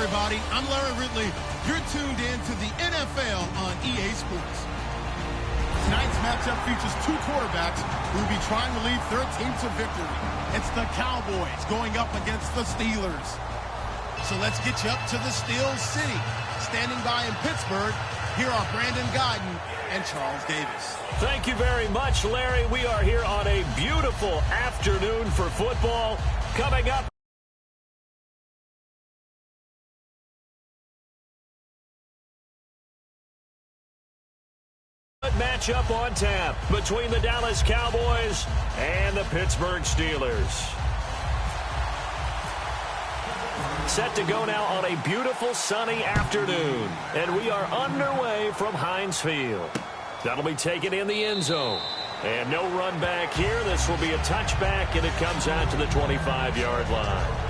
everybody. I'm Larry Ridley. You're tuned in to the NFL on EA Sports. Tonight's matchup features two quarterbacks who will be trying to lead their team to victory. It's the Cowboys going up against the Steelers. So let's get you up to the Steel City. Standing by in Pittsburgh, here are Brandon Guyton and Charles Davis. Thank you very much, Larry. We are here on a beautiful afternoon for football. Coming up, matchup on tap between the Dallas Cowboys and the Pittsburgh Steelers. Set to go now on a beautiful sunny afternoon, and we are underway from Heinz Field. That'll be taken in the end zone. And no run back here. This will be a touchback, and it comes out to the 25-yard line.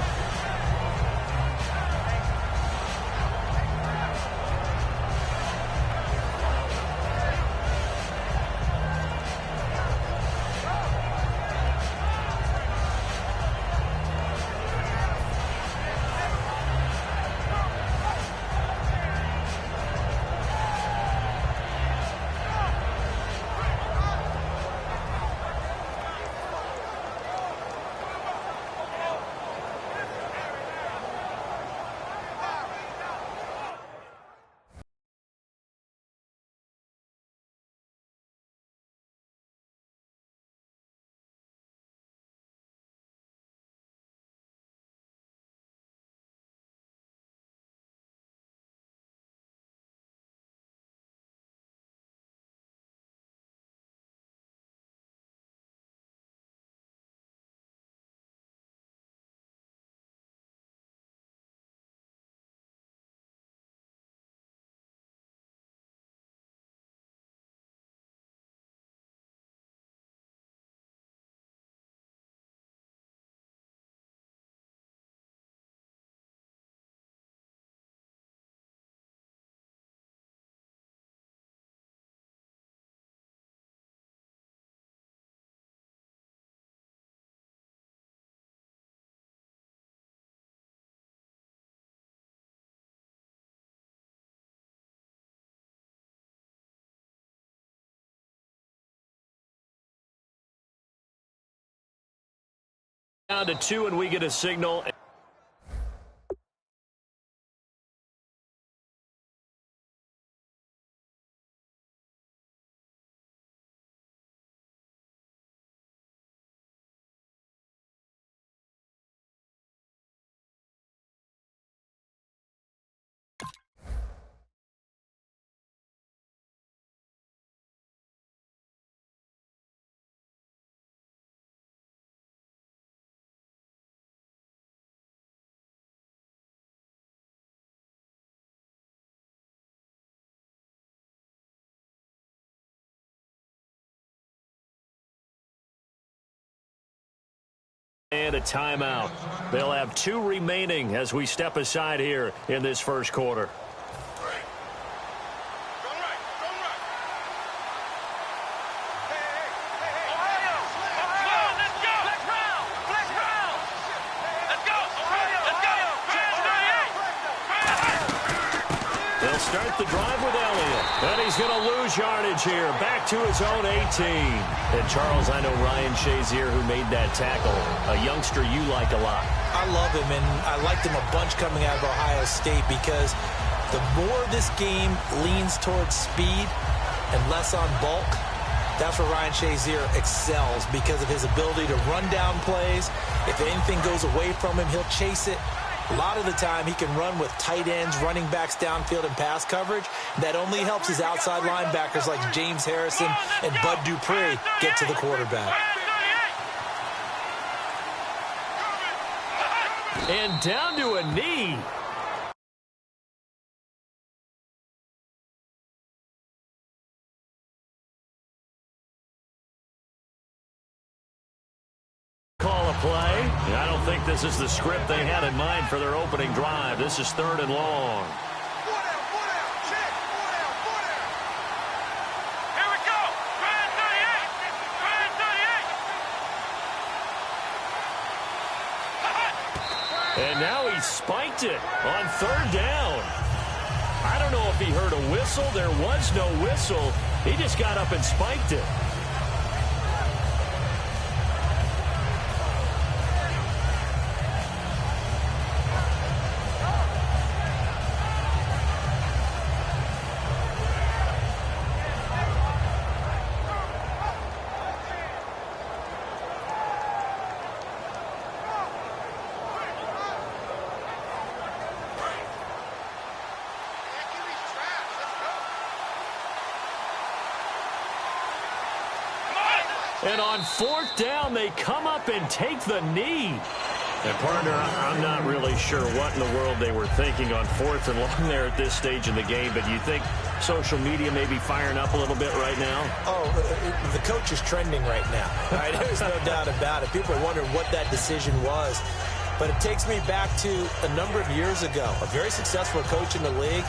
Down to 2, and we get a signal. And a timeout. They'll have 2 remaining as we step aside here in this first quarter. They'll start the drive with Elliott. And he's going to lose yardage here. Back to his own 18. And Charles, I know Ryan Shazier, who made that tackle, a youngster you like a lot. I love him, and I liked him a bunch coming out of Ohio State because the more this game leans towards speed and less on bulk, that's where Ryan Shazier excels because of his ability to run down plays. If anything goes away from him, he'll chase it. A lot of the time, he can run with tight ends, running backs downfield, and pass coverage. That only helps his outside linebackers like James Harrison and Bud Dupree get to the quarterback. And down to a knee. Call a play. I don't think this is the script they had in mind for their opening drive. This is 3rd and long. And now he spiked it on third down. I don't know if he heard a whistle. There was no whistle. He just got up and spiked it. And on fourth down, they come up and take the knee. And, partner, I'm not really sure what in the world they were thinking on fourth and long there at this stage in the game, but you think social media may be firing up a little bit right now? Oh, the coach is trending right now. Right? There's no doubt about it. People are wondering what that decision was. But it takes me back to a number of years ago. A very successful coach in the league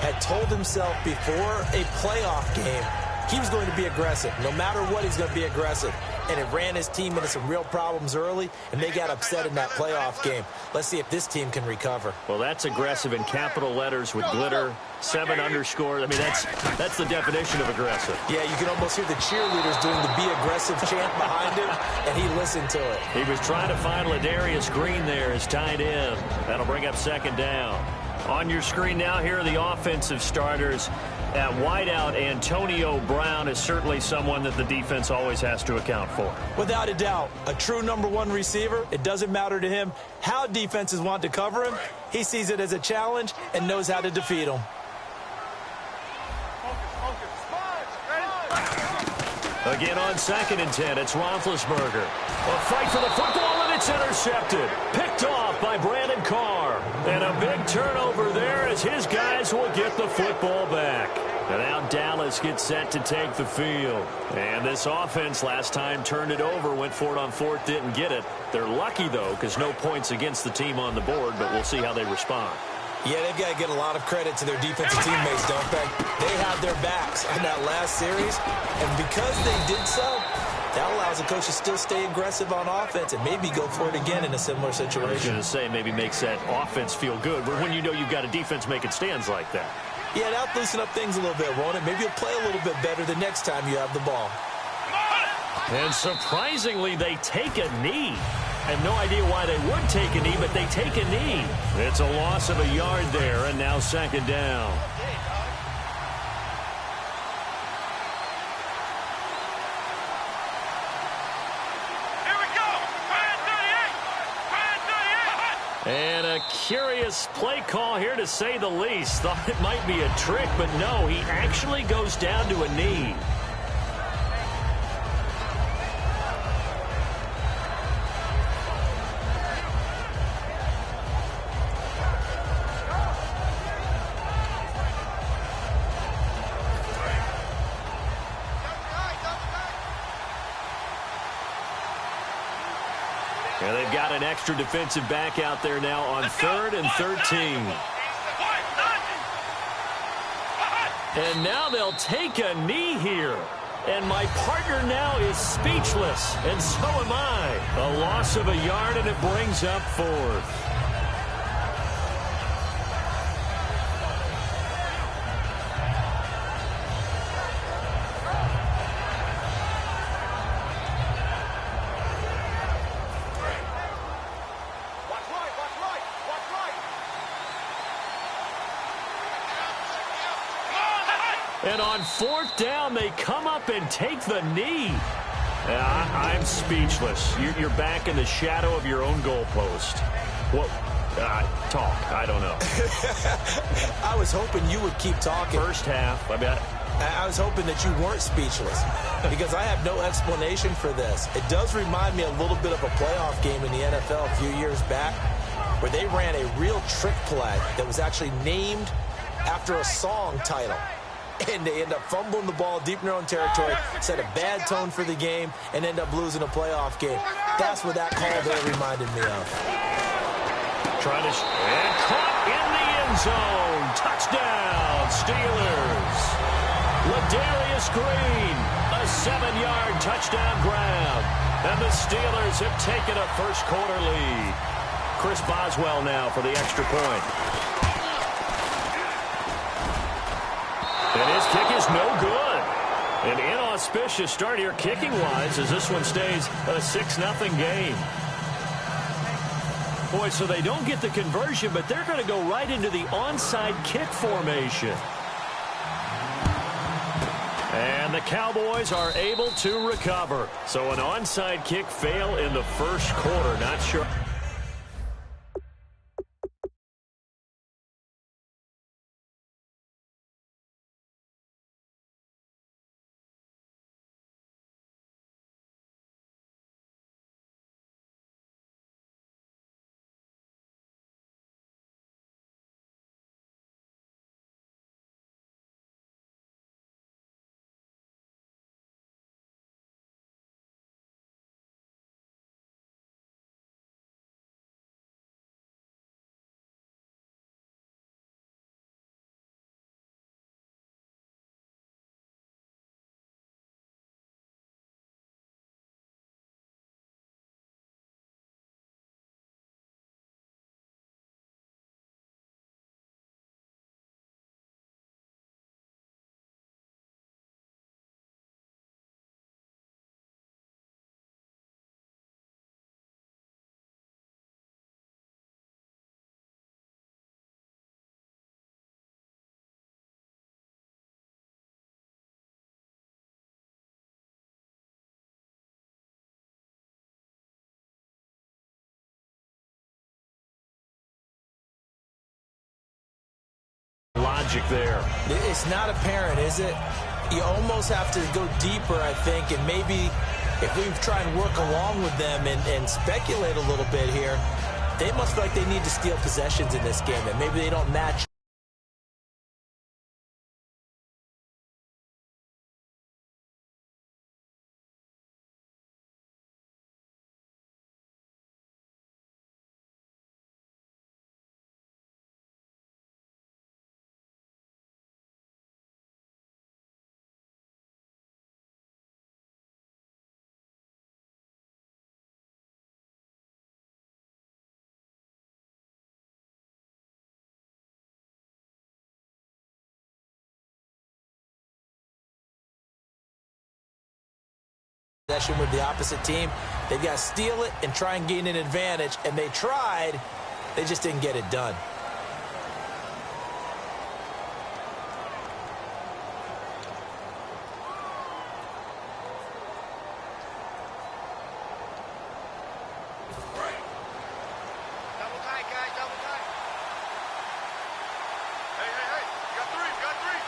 had told himself before a playoff game he was going to be aggressive. No matter what, he's going to be aggressive. And it ran his team into some real problems early, and they got upset in that playoff game. Let's see if this team can recover. Well, that's aggressive in capital letters with glitter, 7 underscores. I mean, that's the definition of aggressive. Yeah, you can almost hear the cheerleaders doing the be aggressive chant behind him, and he listened to it. He was trying to find Ladarius Green there as tight end. That'll bring up second down. On your screen now, here are the offensive starters. At wideout, Antonio Brown is certainly someone that the defense always has to account for. Without a doubt, a true number one receiver. It doesn't matter to him how defenses want to cover him. He sees it as a challenge and knows how to defeat them. Again on 2nd and 10, it's Roethlisberger. A fight for the football, and it's intercepted. Picked off by Brandon Carr. And a big turnover there as his guys will get the football back. And now Dallas gets set to take the field. And this offense last time turned it over, went for it on fourth, didn't get it. They're lucky, though, because no points against the team on the board, but we'll see how they respond. Yeah, they've got to get a lot of credit to their defensive teammates, don't they? They had their backs on that last series, and because they did so, that allows the coach to still stay aggressive on offense and maybe go for it again in a similar situation. I was going to say, maybe makes that offense feel good, but when you know you've got a defense making stands like that. Yeah, that'll loosen up things a little bit, won't it? Maybe you'll play a little bit better the next time you have the ball. And surprisingly, they take a knee. I have no idea why they would take a knee, but they take a knee. It's a loss of a yard there, and now second down. Here we go. And a curious play call here, to say the least. Thought it might be a trick, but no, he actually goes down to a knee. And they've got an extra defensive back out there now on 3rd and 13. And now they'll take a knee here. And my partner now is speechless, and so am I. A loss of a yard, and it brings up 4th. And on 4th down, they come up and take the knee. I'm speechless. You're back in the shadow of your own goalpost. What? Talk. I don't know. I was hoping you would keep talking. First half, I was hoping that you weren't speechless because I have no explanation for this. It does remind me a little bit of a playoff game in the NFL a few years back where they ran a real trick play that was actually named after a song title. And they end up fumbling the ball deep in their own territory, set a bad tone for the game, and end up losing a playoff game. That's what that call there reminded me of. Trying to... And caught in the end zone. Touchdown, Steelers. Ladarius Green, a 7-yard touchdown grab. And the Steelers have taken a first-quarter lead. Chris Boswell now for the extra point. And his kick is no good. An inauspicious start here kicking-wise as this one stays a 6-0 game. Boy, so they don't get the conversion, but they're going to go right into the onside kick formation. And the Cowboys are able to recover. So an onside kick fail in the first quarter. Not sure. Logic there. It's not apparent, is it? You almost have to go deeper, I think, and maybe if we try and work along with them and speculate a little bit here, they must feel like they need to steal possessions in this game, and maybe they don't match. Possession with the opposite team. They've got to steal it and try and gain an advantage, and they tried. They just didn't get it done. Double tight, guys, double tight. Hey, hey, hey. You got three.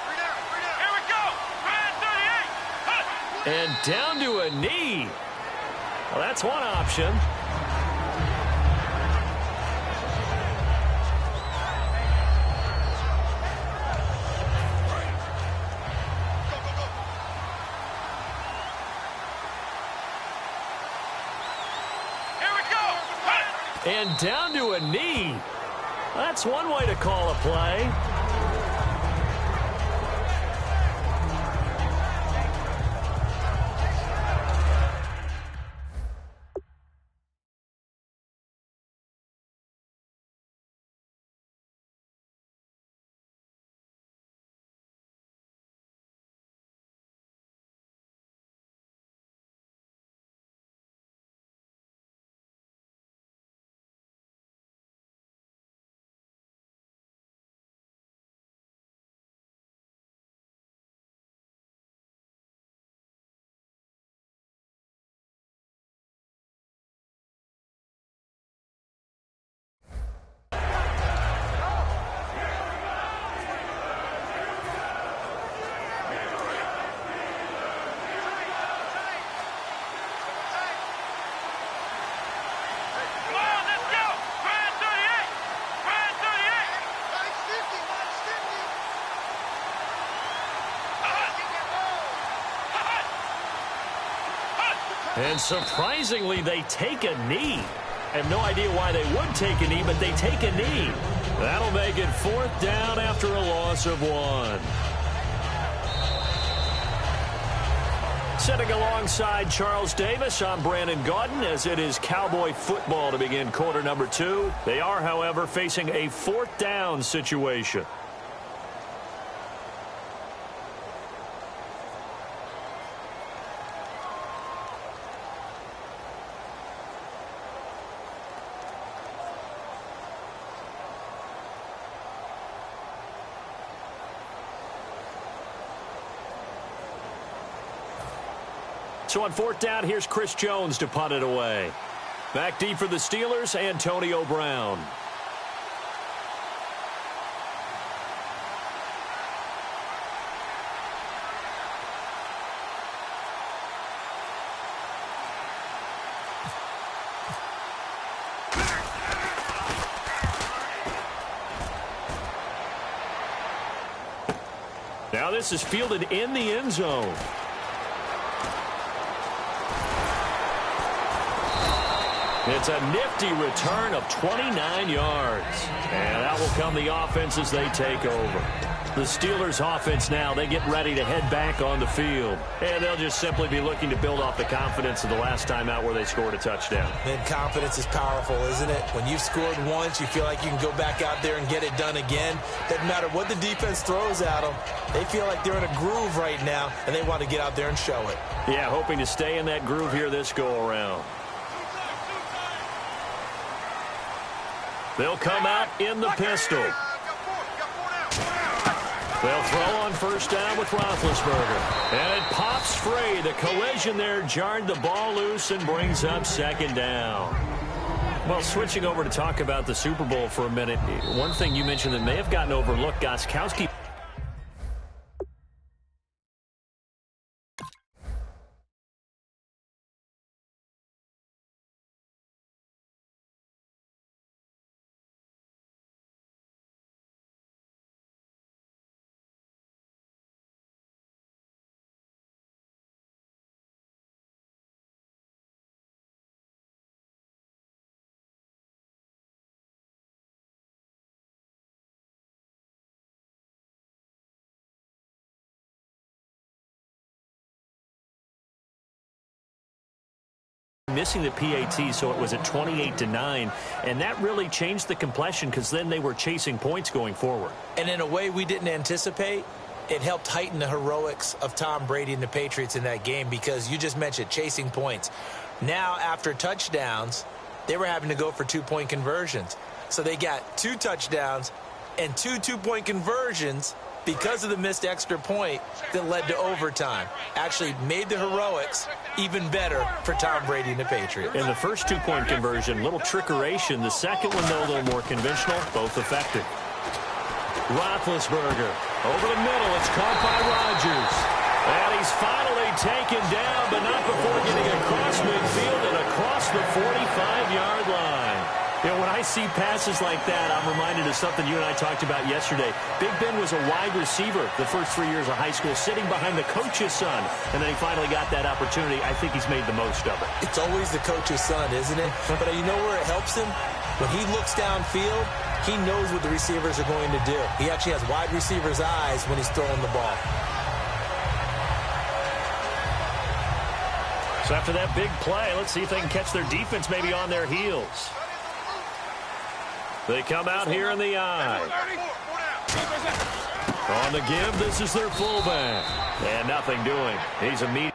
Three down. Here we go. Man 38. Huh. And down to a knee. Well, that's one option. Here we go. Huh. And down to a knee. That's one way to call a play. Come on, let's go. Man 38. Man 38. Minus 50. Minus 50. And surprisingly, they take a knee. I have no idea why they would take a knee, but they take a knee. That'll make it 4th down after a loss of 1. Sitting alongside Charles Davis, I'm Brandon Gaudin, as it is Cowboy football to begin quarter number 2. They are, however, facing a 4th down situation. So on 4th down, here's Chris Jones to punt it away. Back deep for the Steelers, Antonio Brown. Now this is fielded in the end zone. It's a nifty return of 29 yards. And out will come the offense as they take over. The Steelers offense now, they get ready to head back on the field. And they'll just simply be looking to build off the confidence of the last time out where they scored a touchdown. And confidence is powerful, isn't it? When you've scored once, you feel like you can go back out there and get it done again. Doesn't matter what the defense throws at them. They feel like they're in a groove right now, and they want to get out there and show it. Yeah, hoping to stay in that groove here this go-around. They'll come out in the pistol. They'll throw on 1st down with Roethlisberger. And it pops free. The collision there jarred the ball loose and brings up 2nd down. Well, switching over to talk about the Super Bowl for a minute, one thing you mentioned that may have gotten overlooked, Gostkowski. Missing the PAT, so it was at 28-9, and that really changed the complexion because then they were chasing points going forward. And in a way we didn't anticipate, it helped heighten the heroics of Tom Brady and the Patriots in that game because you just mentioned chasing points. Now, after touchdowns, they were having to go for 2-point conversions. So they got 2 touchdowns and 2 2-point conversions because of the missed extra point that led to overtime. Actually made the heroics even better for Tom Brady and the Patriots. In the first 2-point conversion, little trickeration. The second one, though, a little more conventional, both effective. Roethlisberger over the middle. It's caught by Rodgers. And he's finally taken down, but not before getting across midfield and across the 45-yard line. You know, when I see passes like that, I'm reminded of something you and I talked about yesterday. Big Ben was a wide receiver the first 3 years of high school, sitting behind the coach's son, and then he finally got that opportunity. I think he's made the most of it. It's always the coach's son, isn't it? But you know where it helps him? When he looks downfield, he knows what the receivers are going to do. He actually has wide receivers' eyes when he's throwing the ball. So after that big play, let's see if they can catch their defense maybe on their heels. They come out here in the eye. On the give, this is their fullback. And nothing doing. He's immediately.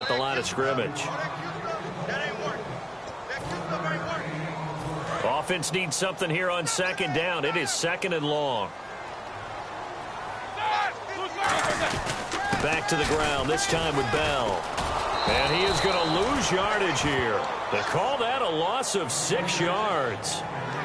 The line of scrimmage. Offense needs something here on second down. It is 2nd and long. Back to the ground, this time with Bell. And he is going to lose yardage here. They call that a loss of 6 yards.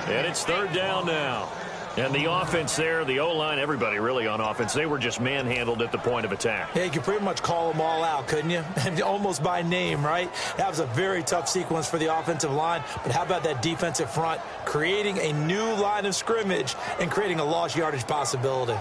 And it's 3rd down now. And the offense there, the O-line, everybody really on offense, they were just manhandled at the point of attack. Yeah, you could pretty much call them all out, couldn't you? Almost by name, right? That was a very tough sequence for the offensive line. But how about that defensive front creating a new line of scrimmage and creating a lost yardage possibility?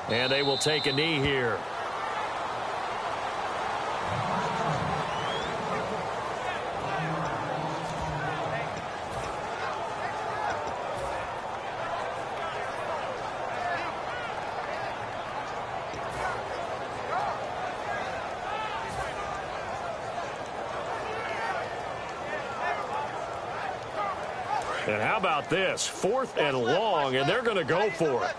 And they will take a knee here. And how about this? 4th and long, and they're going to go for it.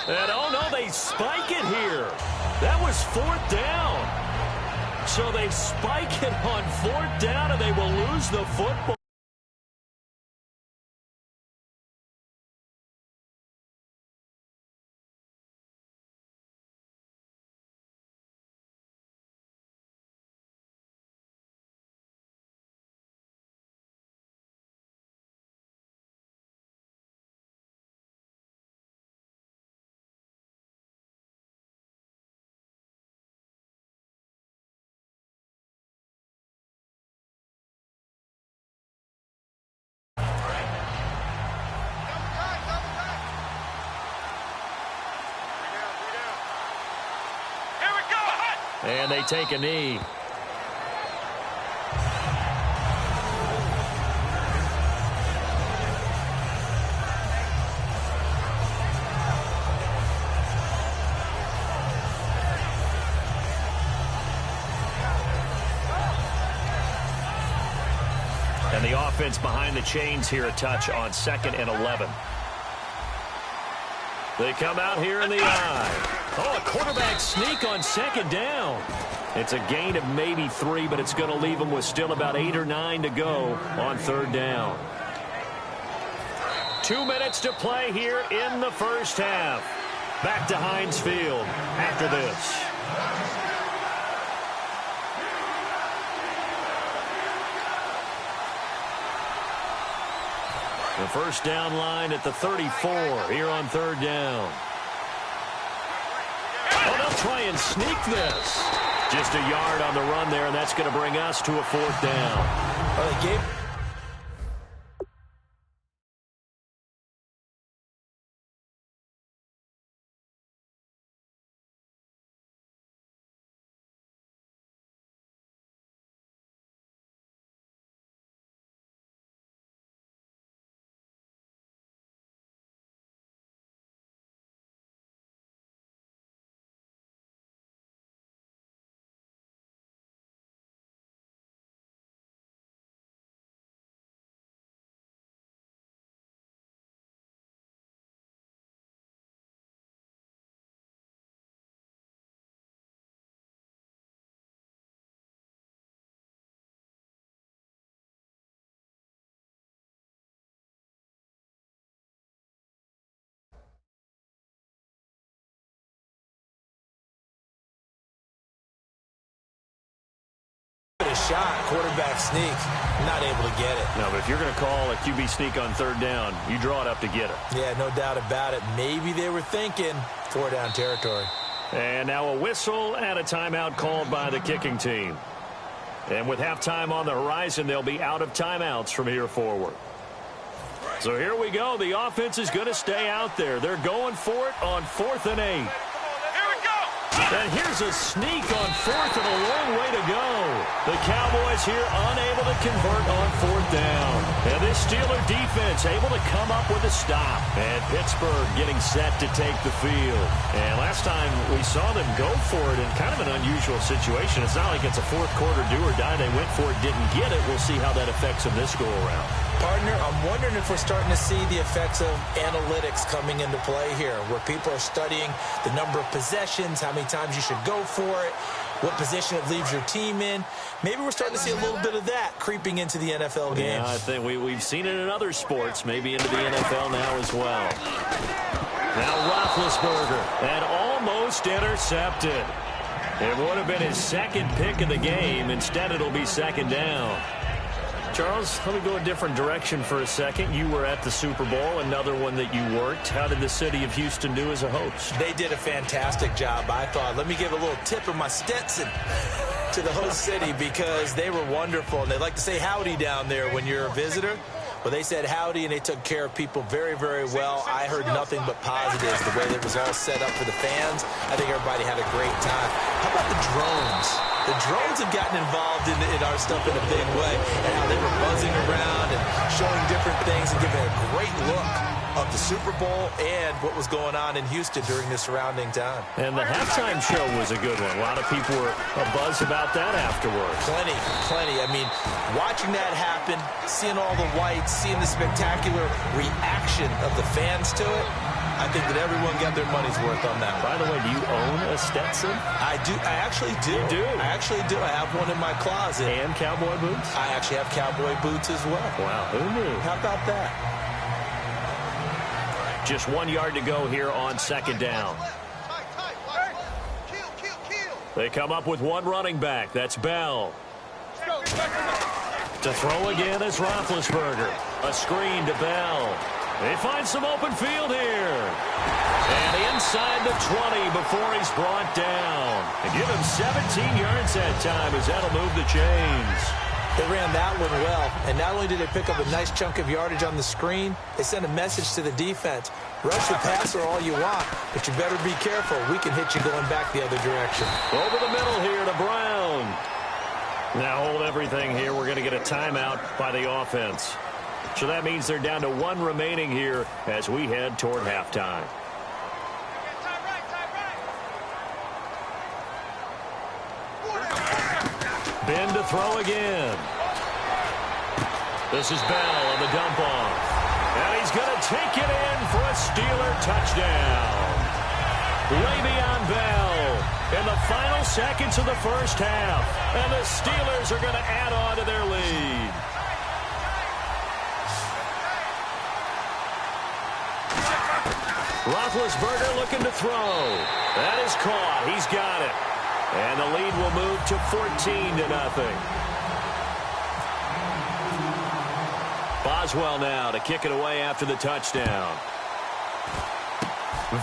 And oh no, they spike it here. That was 4th down. So they spike it on 4th down, and they will lose the football. And they take a knee. And the offense behind the chains here, a touch on 2nd and 11. They come out here in the eye. Oh, a quarterback sneak on 2nd down. It's a gain of maybe 3, but it's going to leave them with still about 8 or 9 to go on 3rd down. 2 minutes to play here in the first half. Back to Heinz Field after this. The first down line at the 34 here on 3rd down. Oh, they'll try and sneak this. Just a yard on the run there, and that's going to bring us to a 4th down. Well, they gave a shot, quarterback sneak, not able to get it. No, but if you're going to call a QB sneak on 3rd down, you draw it up to get it. Yeah, no doubt about it. Maybe they were thinking 4-down territory. And now a whistle and a timeout called by the kicking team. And with halftime on the horizon, they'll be out of timeouts from here forward. So here we go. The offense is going to stay out there. They're going for it on 4th and 8. Here we go. And here's a sneak on fourth and a long way to go. The Cowboys here unable to convert on fourth down. And this Steeler defense able to come up with a stop. And Pittsburgh getting set to take the field. And last time we saw them go for it in kind of an unusual situation. It's not like it's a fourth quarter do or die. They went for it, didn't get it. We'll see how that affects them this go around. Partner, I'm wondering if we're starting to see the effects of analytics coming into play here, where people are studying the number of possessions, how many times you should go for it, what position it leaves your team in. Maybe we're starting to see a little bit of that creeping into the NFL game. Yeah, I think we've seen it in other sports, maybe into the NFL now as well. Now Roethlisberger, and almost intercepted. It would have been his second pick of the game. Instead, it'll be second down. Charles, let me go a different direction for a second. You were at the Super Bowl, another one that you worked. How did the city of Houston do as a host? They did a fantastic job, I thought. Let me give a little tip of my Stetson to the host city because they were wonderful. And they like to say howdy down there when you're a visitor. Well, they said howdy, and they took care of people very, very well. I heard nothing but positives. The way that it was all set up for the fans, I think everybody had a great time. How about the drones? The drones have gotten involved in our stuff in a big way, and how they were buzzing around and showing different things and giving a great look of the Super Bowl and what was going on in Houston during the surrounding time. And the halftime show was a good one. A lot of people were abuzz about that afterwards. Plenty. I mean, watching that happen, seeing all the whites, seeing the spectacular reaction of the fans to it, I think that everyone got their money's worth on that. By the way, do you own a Stetson? I do. I actually do. You do? I actually do. I have one in my closet. And cowboy boots? I actually have cowboy boots as well. Wow, who knew? How about that? Just 1 yard to go here on second down. They come up with one running back. That's Bell. To throw again is Roethlisberger. A screen to Bell. They find some open field here. And inside the 20 before he's brought down. And give him 17 yards that time as that'll move the chains. They ran that one well, and not only did they pick up a nice chunk of yardage on the screen, they sent a message to the defense. Rush the passer all you want, but you better be careful. We can hit you going back the other direction. Over the middle here to Brown. Now hold everything here. We're going to get a timeout by the offense. So that means they're down to one remaining here as we head toward halftime. Ben to throw again. This is Bell on the dump off. And he's going to take it in for a Steeler touchdown. Le'Veon Bell in the final seconds of the first half. And the Steelers are going to add on to their lead. Roethlisberger looking to throw. That is caught. He's got it. And the lead will move to 14-0. Boswell now to kick it away after the touchdown.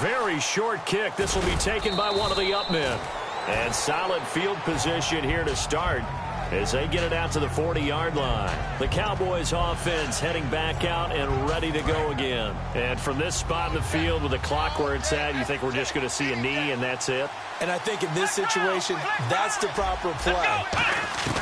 Very short kick. This will be taken by one of the up men. And solid field position here to start as they get it out to the 40-yard line. The Cowboys offense heading back out and ready to go again. And from this spot in the field with the clock where it's at, you think we're just going to see a knee and that's it? And I think in this situation, that's the proper play.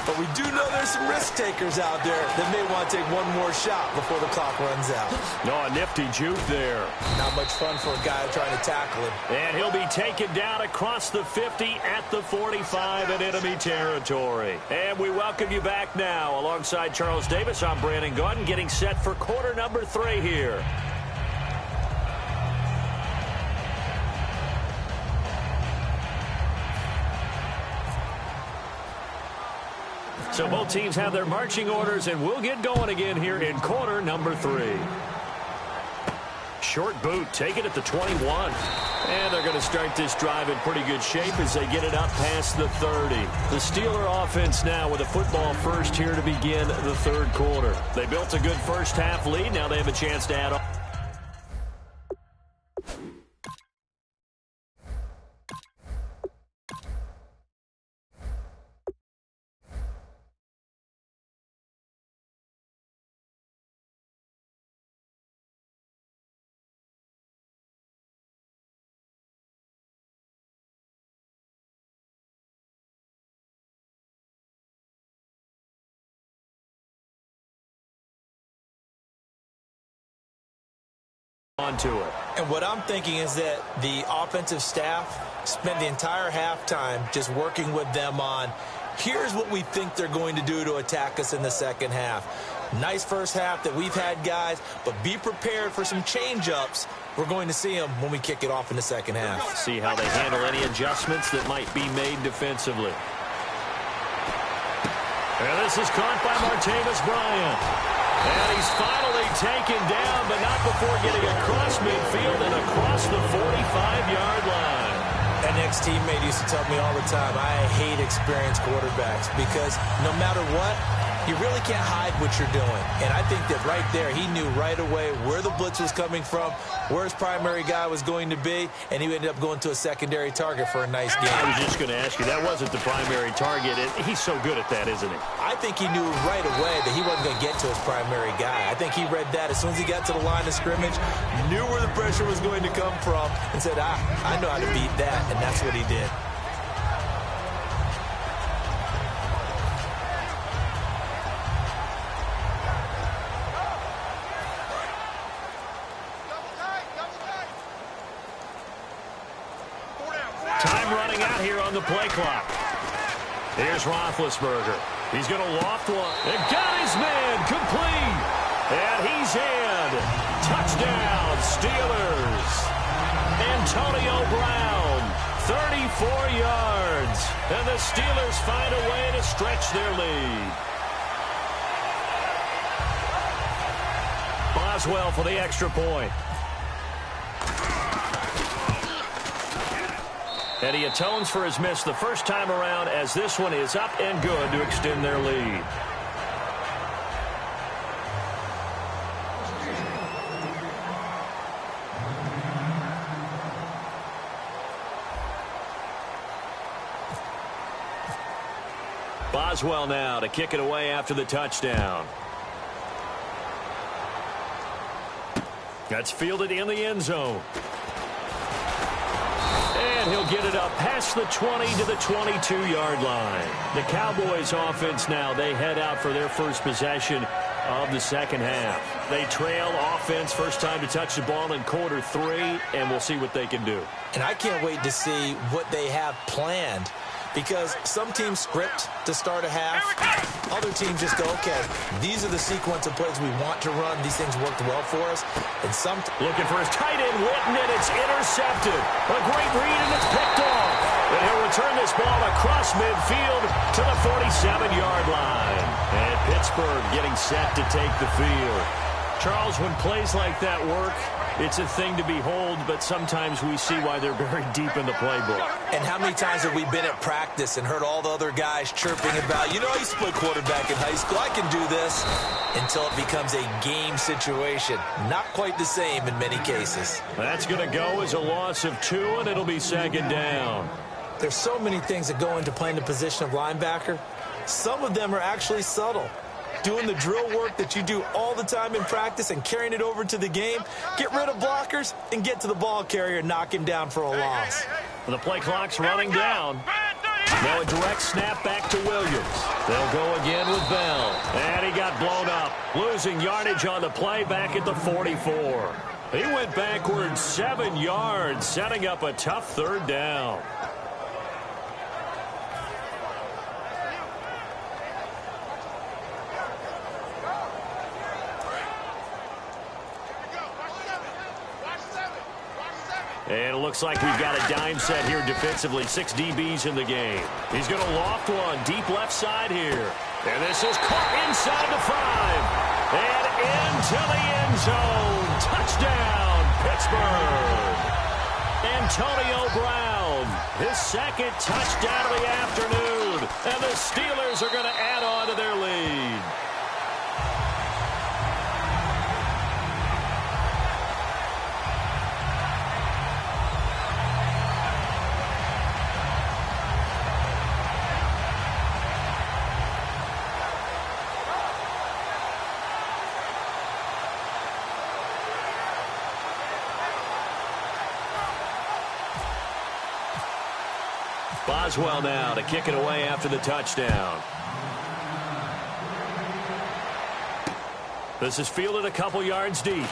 But we do know there's some risk takers out there that may want to take one more shot before the clock runs out. No, a nifty juke there. Not much fun for a guy trying to tackle him. And he'll be taken down across the 50 at the 45 in enemy territory. And we welcome you back now. Alongside Charles Davis, I'm Brandon Gaudin, getting set for quarter number 3 here. So both teams have their marching orders, and we'll get going again here in quarter number 3. Short boot, take it at the 21. And they're going to start this drive in pretty good shape as they get it up past the 30. The Steeler offense now with a football first here to begin the third quarter. They built a good first half lead. Now they have a chance to add on. onto it. And what I'm thinking is that the offensive staff spent the entire halftime just working with them on, here's what we think they're going to do to attack us in the second half. Nice first half that we've had, guys, but be prepared for some change-ups. We're going to see them when we kick it off in the second half. See how they handle any adjustments that might be made defensively. And this is caught by Martavis Bryant. And he's finally taken down, but not before getting across midfield and across the 45-yard line. An ex-teammate used to tell me all the time, I hate experienced quarterbacks because no matter what, you really can't hide what you're doing. And I think that right there, he knew right away where the blitz was coming from, where his primary guy was going to be, and he ended up going to a secondary target for a nice game. I was just going to ask you, that wasn't the primary target. He's so good at that, isn't he? I think he knew right away that he wasn't going to get to his primary guy. I think he read that as soon as he got to the line of scrimmage, knew where the pressure was going to come from, and said, I know how to beat that, and that's what he did. Time running out here on the play clock. Here's Roethlisberger. He's going to loft one. And got his man complete. And he's in. Touchdown, Steelers. Antonio Brown, 34 yards. And the Steelers find a way to stretch their lead. Boswell for the extra point. And he atones for his miss the first time around as this one is up and good to extend their lead. Boswell now to kick it away after the touchdown. That's fielded in the end zone. And he'll get it up past the 20 to the 22-yard line. The Cowboys offense now, they head out for their first possession of the second half. They trail offense first time to touch the ball in quarter 3, and we'll see what they can do. And I can't wait to see what they have planned, because some teams script to start a half. Other teams just go, okay, these are the sequence of plays we want to run. These things worked well for us. And some looking for his tight end, Witten, and it's intercepted. A great read, and it's picked off. And he'll return this ball across midfield to the 47-yard line. And Pittsburgh getting set to take the field. Charles, when plays like that work, it's a thing to behold, but sometimes we see why they're very deep in the playbook. And how many times have we been at practice and heard all the other guys chirping about, you know, I used to play quarterback in high school, I can do this, until it becomes a game situation. Not quite the same in many cases. That's going to go as a loss of 2, and it'll be second down. There's so many things that go into playing the position of linebacker. Some of them are actually subtle. Doing the drill work that you do all the time in practice and carrying it over to the game. Get rid of blockers and get to the ball carrier and knock him down for a loss. The play clock's running down. Now a direct snap back to Williams. They'll go again with Bell. And he got blown up. Losing yardage on the play back at the 44. He went backwards 7 yards, setting up a tough third down. And it looks like we've got a dime set here defensively. 6 DBs in the game. He's going to loft one deep left side here. And this is caught inside the 5. And into the end zone. Touchdown, Pittsburgh. Antonio Brown, his second touchdown of the afternoon. And the Steelers are going to add on to their lead. Boswell now to kick it away after the touchdown. This is fielded a couple yards deep.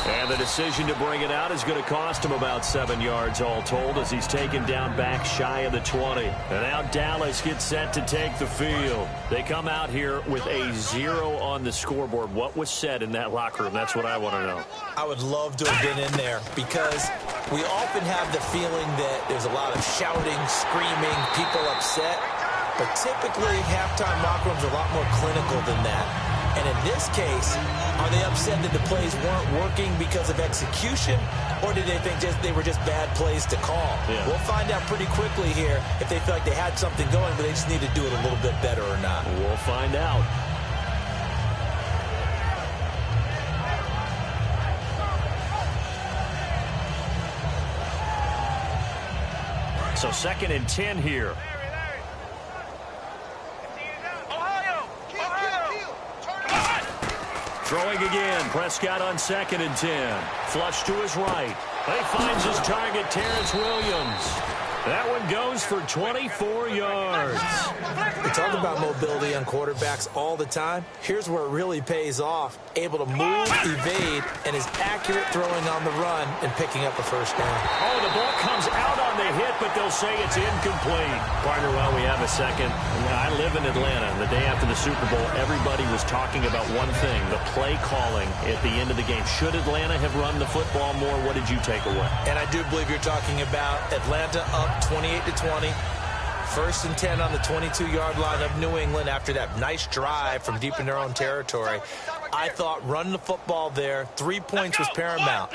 And the decision to bring it out is going to cost him about 7 yards all told as he's taken down back shy of the 20. And now Dallas gets set to take the field. They come out here with a 0 on the scoreboard. What was said in that locker room? That's what I want to know. I would love to have been in there because we often have the feeling that there's a lot of shouting, screaming, people upset. But typically, halftime locker rooms are a lot more clinical than that. And in this case, are they upset that the plays weren't working because of execution, or did they think they were just bad plays to call? Yeah. We'll find out pretty quickly here if they feel like they had something going, but they just need to do it a little bit better or not. We'll find out. So 2nd and 10 here. Throwing again. Prescott on 2nd and 10. Flush to his right. He finds his target, Terrence Williams. That one goes for 24 yards. We talk about mobility on quarterbacks all the time. Here's where it really pays off. Able to move, evade, and is accurate throwing on the run and picking up a first down. Oh, the ball comes out on the hit, but they'll say it's incomplete. Partner, well, we have a second. I live in Atlanta. The day after the Super Bowl, everybody was talking about one thing, the play calling at the end of the game. Should Atlanta have run the football more? What did you take away? And I do believe you're talking about Atlanta up 28-20. 1st and 10 on the 22-yard line of New England after that nice drive from deep in their own territory. I thought run the football there. 3 points was paramount.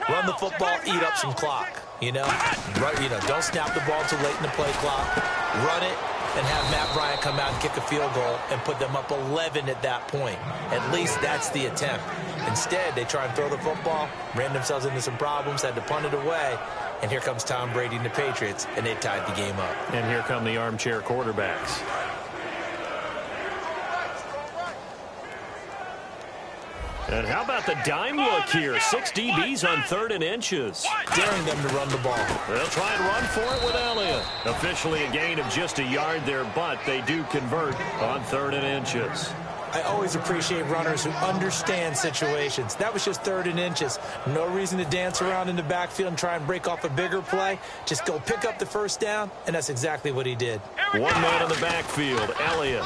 Run the football, eat up some clock. Don't snap the ball too late in the play clock. Run it and have Matt Bryant come out and kick a field goal and put them up 11 at that point. At least that's the attempt. Instead, they try and throw the football, ran themselves into some problems, had to punt it away. And here comes Tom Brady and the Patriots, and they tied the game up. And here come the armchair quarterbacks. And how about the dime look here? 6 DBs on 3rd and inches. Daring them to run the ball. They'll try and run for it with Elliott. Officially a gain of just a yard there, but they do convert on 3rd and inches. I always appreciate runners who understand situations. That was just 3rd and inches. No reason to dance around in the backfield and try and break off a bigger play. Just go pick up the first down, and that's exactly what he did. One man in the backfield, Elliott.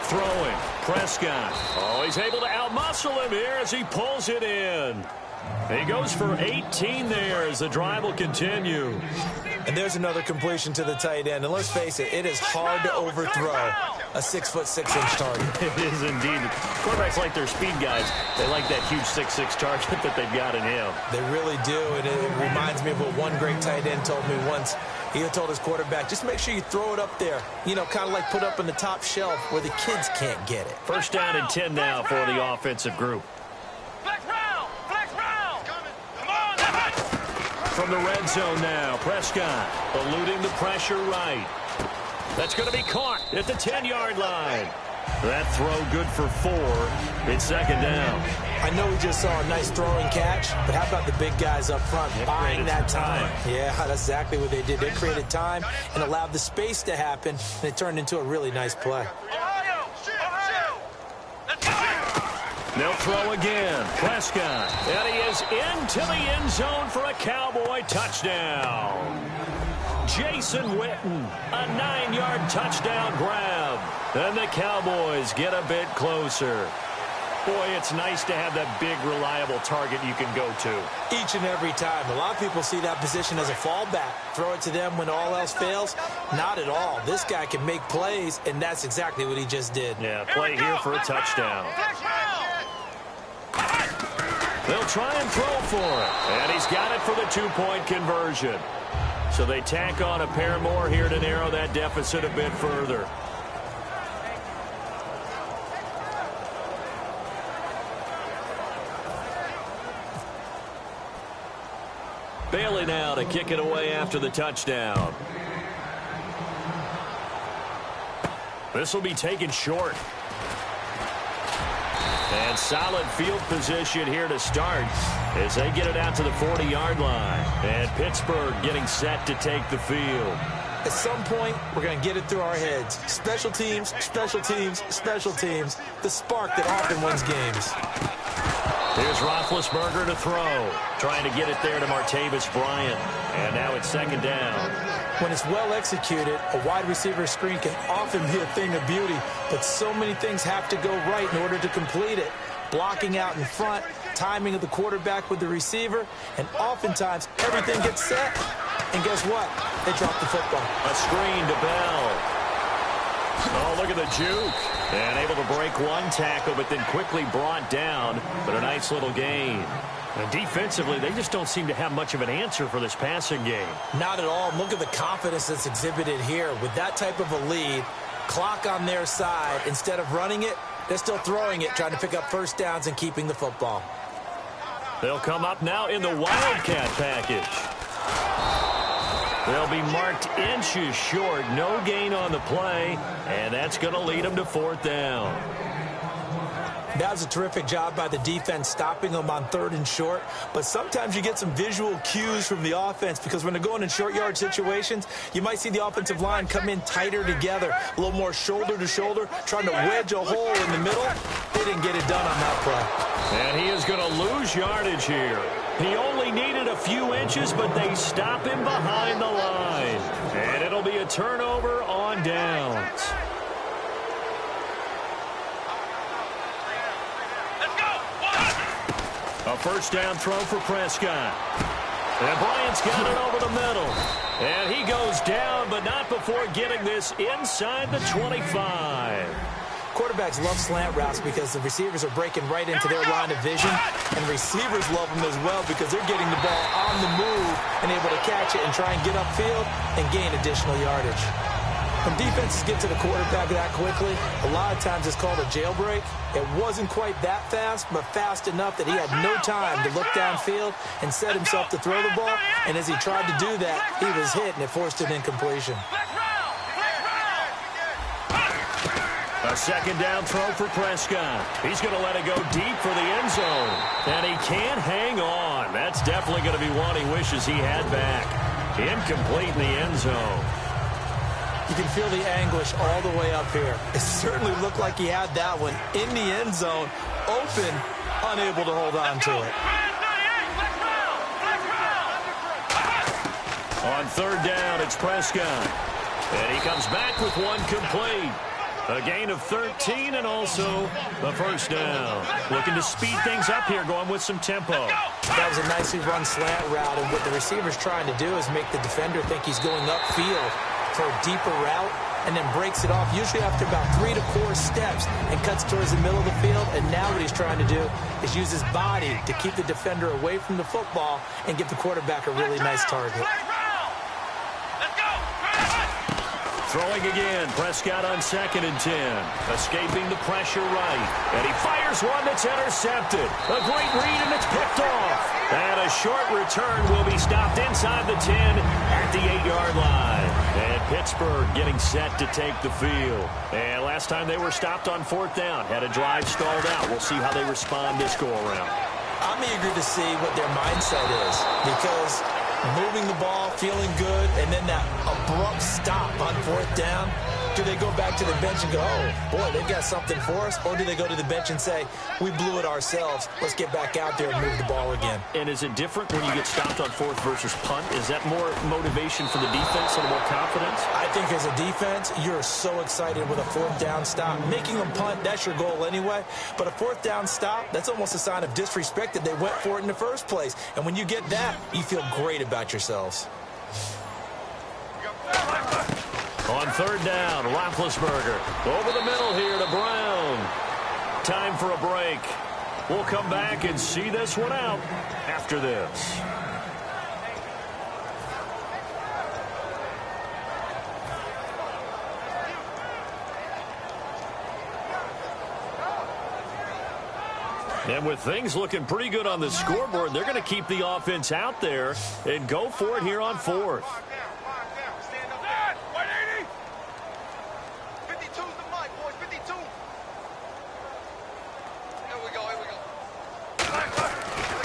Throwing, Prescott. Oh, he's able to outmuscle him here as he pulls it in. He goes for 18 there as the drive will continue. And there's another completion to the tight end. And let's face it, it is hard to overthrow a 6'6" target. It is indeed. Quarterbacks like their speed guys. They like that huge 6'6" target that they've got in him. They really do. And it reminds me of what one great tight end told me once. He told his quarterback, just make sure you throw it up there. Kind of like put up in the top shelf where the kids can't get it. 1st down and 10 now for the offensive group. Flex round! Flex round! Come on! From the red zone now, Prescott eluding the pressure right. That's going to be caught at the 10-yard line. That throw good for 4. It's 2nd down. I know we just saw a nice throwing catch, but how about the big guys up front buying that time? Yeah, that's exactly what they did. They created time and allowed the space to happen, and it turned into a really nice play. Ohio! They'll throw again. Prescott. And he is into the end zone for a Cowboy touchdown. Jason Witten, a 9-yard touchdown grab. And the Cowboys get a bit closer. Boy, it's nice to have that big, reliable target you can go to. Each and every time. A lot of people see that position as a fallback. Throw it to them when all else fails. Not at all. This guy can make plays, and that's exactly what he just did. Yeah, play here for a touchdown. They'll try and throw for it. And he's got it for the 2-point conversion. So they tack on a pair more here to narrow that deficit a bit further. Bailey now to kick it away after the touchdown. This will be taken short. And solid field position here to start as they get it out to the 40-yard line. And Pittsburgh getting set to take the field. At some point, we're going to get it through our heads. Special teams, special teams, special teams. The spark that often wins games. Here's Roethlisberger to throw. Trying to get it there to Martavis Bryant. And now it's second down. When it's well executed, a wide receiver screen can often be a thing of beauty, but so many things have to go right in order to complete it. Blocking out in front, timing of the quarterback with the receiver, and oftentimes everything gets set, and guess what? They drop the football. A screen to Bell. Oh, look at the juke. And able to break one tackle, but then quickly brought down, but a nice little gain. And defensively, they just don't seem to have much of an answer for this passing game. Not at all. Look at the confidence that's exhibited here. With that type of a lead, clock on their side, instead of running it, they're still throwing it, trying to pick up first downs and keeping the football. They'll come up now in the Wildcat package. They'll be marked inches short. No gain on the play, and that's going to lead them to fourth down. That was a terrific job by the defense stopping them on 3rd and short. But sometimes you get some visual cues from the offense because when they're going in short yard situations, you might see the offensive line come in tighter together, a little more shoulder to shoulder, trying to wedge a hole in the middle. They didn't get it done on that play. And he is going to lose yardage here. He only needed a few inches, but they stop him behind the line. And it'll be a turnover on downs. A first down throw for Prescott. And Bryant's got it over the middle. And he goes down, but not before getting this inside the 25. Quarterbacks love slant routes because the receivers are breaking right into their line of vision. And receivers love them as well because they're getting the ball on the move and able to catch it and try and get upfield and gain additional yardage. When defenses get to the quarterback that quickly, a lot of times it's called a jailbreak. It wasn't quite that fast, but fast enough that he had no time to look downfield and set himself to throw the ball. And as he tried to do that, he was hit, and it forced an incompletion. A second down throw for Prescott. He's going to let it go deep for the end zone. And he can't hang on. That's definitely going to be one he wishes he had back. Incomplete in the end zone. You can feel the anguish all the way up here. It certainly looked like he had that one in the end zone, open, unable to hold on to it. On 3rd down, it's Prescott. And he comes back with one complete. A gain of 13 and also the first down. Looking to speed things up here, going with some tempo. That was a nicely run slant route, and what the receiver's trying to do is make the defender think he's going upfield for a deeper route, and then breaks it off, usually after about 3 to 4 steps, and cuts towards the middle of the field. And now what he's trying to do is use his body to keep the defender away from the football and give the quarterback a really nice target. Throwing again, Prescott on 2nd and 10. Escaping the pressure right. And he fires one that's intercepted. A great read, and it's picked off. And a short return will be stopped inside the 10 at the 8-yard line. And Pittsburgh getting set to take the field. And last time they were stopped on 4th down, had a drive stalled out. We'll see how they respond this go-around. I'm eager to see what their mindset is, because moving the ball, feeling good, and then that abrupt stop on 4th down. Do they go back to the bench and go, oh, boy, they've got something for us? Or do they go to the bench and say, we blew it ourselves, let's get back out there and move the ball again? And is it different when you get stopped on 4th versus punt? Is that more motivation for the defense and more confidence? I think as a defense, you're so excited with a 4th down stop. Making them punt, that's your goal anyway. But a 4th down stop, that's almost a sign of disrespect that they went for it in the first place. And when you get that, you feel great about yourselves. On 3rd down, Roethlisberger over the middle here to Brown. Time for a break. We'll come back and see this one out after this. And with things looking pretty good on the scoreboard, they're going to keep the offense out there and go for it here on 4th.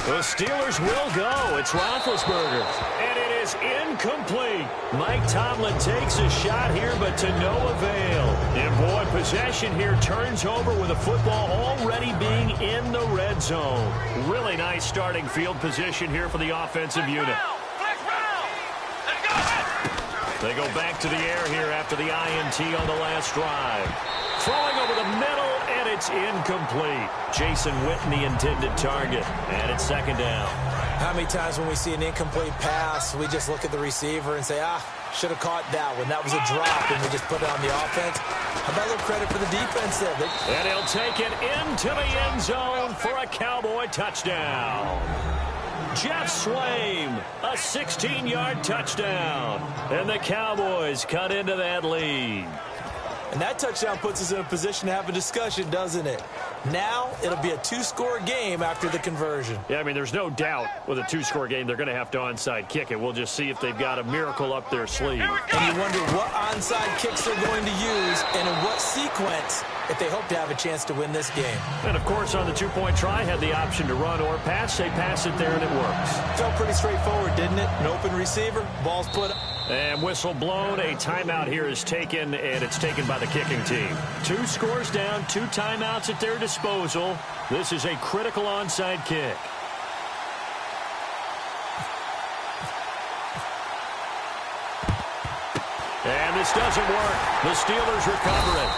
The Steelers will go. It's Roethlisberger. And it is incomplete. Mike Tomlin takes a shot here, but to no avail. And boy, possession here turns over with the football already being in the red zone. Really nice starting field position here for the offensive unit. They go back to the air here after the INT on the last drive. Throwing over the middle, and it's incomplete. Jason Witten, the intended target, and it's second down. How many times when we see an incomplete pass, we just look at the receiver and say, should have caught that one. That was a drop, and we just put it on the offense. How about a little credit for the defense there? And he'll take it into the end zone for a Cowboy touchdown. Jeff Swaim, a 16-yard touchdown. And the Cowboys cut into that lead. And that touchdown puts us in a position to have a discussion, doesn't it? Now it'll be a two-score game after the conversion. Yeah, I mean, there's no doubt with a two-score game they're going to have to onside kick it. We'll just see if they've got a miracle up their sleeve. And you wonder what onside kicks they're going to use and in what sequence if they hope to have a chance to win this game. And, of course, on the two-point try, had the option to run or pass. They pass it there, and it works. Felt pretty straightforward, didn't it? An open receiver, ball's put up. And whistle blown. A timeout here is taken, and it's taken by the kicking team. 2 scores down, 2 timeouts at their disposal. This is a critical onside kick. And this doesn't work. The Steelers recover it.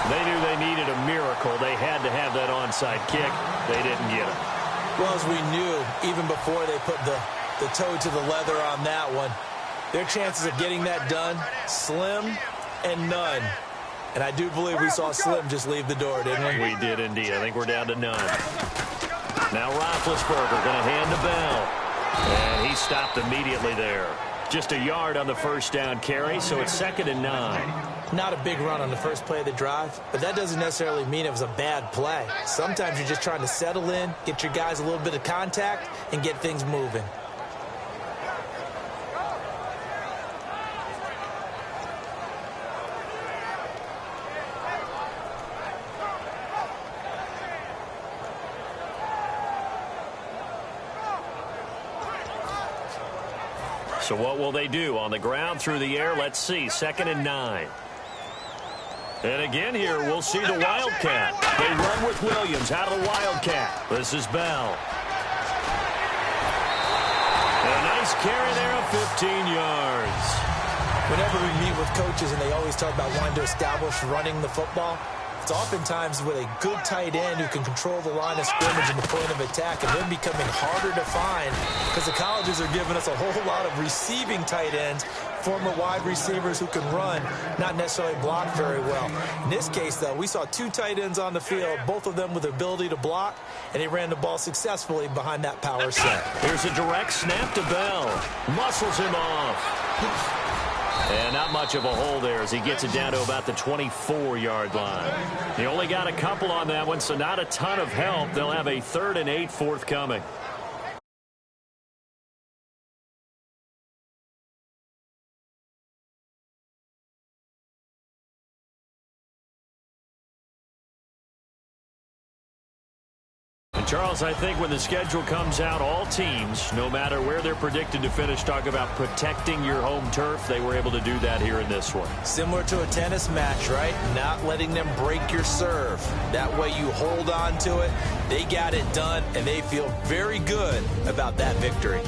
They knew they needed a miracle. They had to have that onside kick. They didn't get it. Well, as we knew, even before they put the toe to the leather on that one, their chances of getting that done, slim and none. And I do believe we saw Slim just leave the door, didn't we? We did indeed. I think we're down to none. Now Roethlisberger going to hand the bell. And he stopped immediately there. Just a yard on the first down carry, so it's 2nd and 9. Not a big run on the first play of the drive, but that doesn't necessarily mean it was a bad play. Sometimes you're just trying to settle in, get your guys a little bit of contact, and get things moving. So what will they do? On the ground, through the air, let's see. 2nd and 9. And again here, we'll see the Wildcat. They run with Williams out of the Wildcat. This is Bell. And a nice carry there of 15 yards. Whenever we meet with coaches and they always talk about wanting to establish running the football, it's oftentimes with a good tight end who can control the line of scrimmage and the point of attack, and then becoming harder to find because the colleges are giving us a whole lot of receiving tight ends, former wide receivers who can run, not necessarily block very well. In this case, though, we saw 2 tight ends on the field, both of them with the ability to block, and he ran the ball successfully behind that power set. Here's a direct snap to Bell. Muscles him off. And not much of a hole there as he gets it down to about the 24-yard line. He only got a couple on that one, so not a ton of help. They'll have a 3rd and 8 forthcoming. Charles, I think when the schedule comes out, all teams, no matter where they're predicted to finish, talk about protecting your home turf. They were able to do that here in this one. Similar to a tennis match, right? Not letting them break your serve. That way you hold on to it. They got it done, and they feel very good about that victory.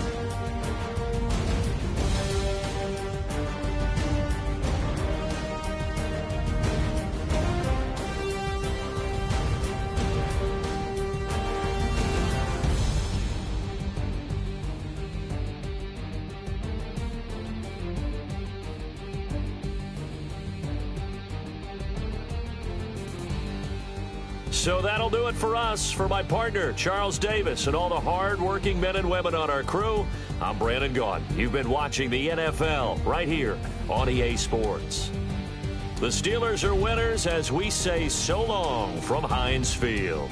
So that'll do it for us. For my partner, Charles Davis, and all the hard-working men and women on our crew, I'm Brandon Gaughan. You've been watching the NFL right here on EA Sports. The Steelers are winners as we say so long from Heinz Field.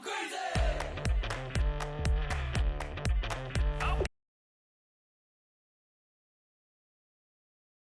crazy!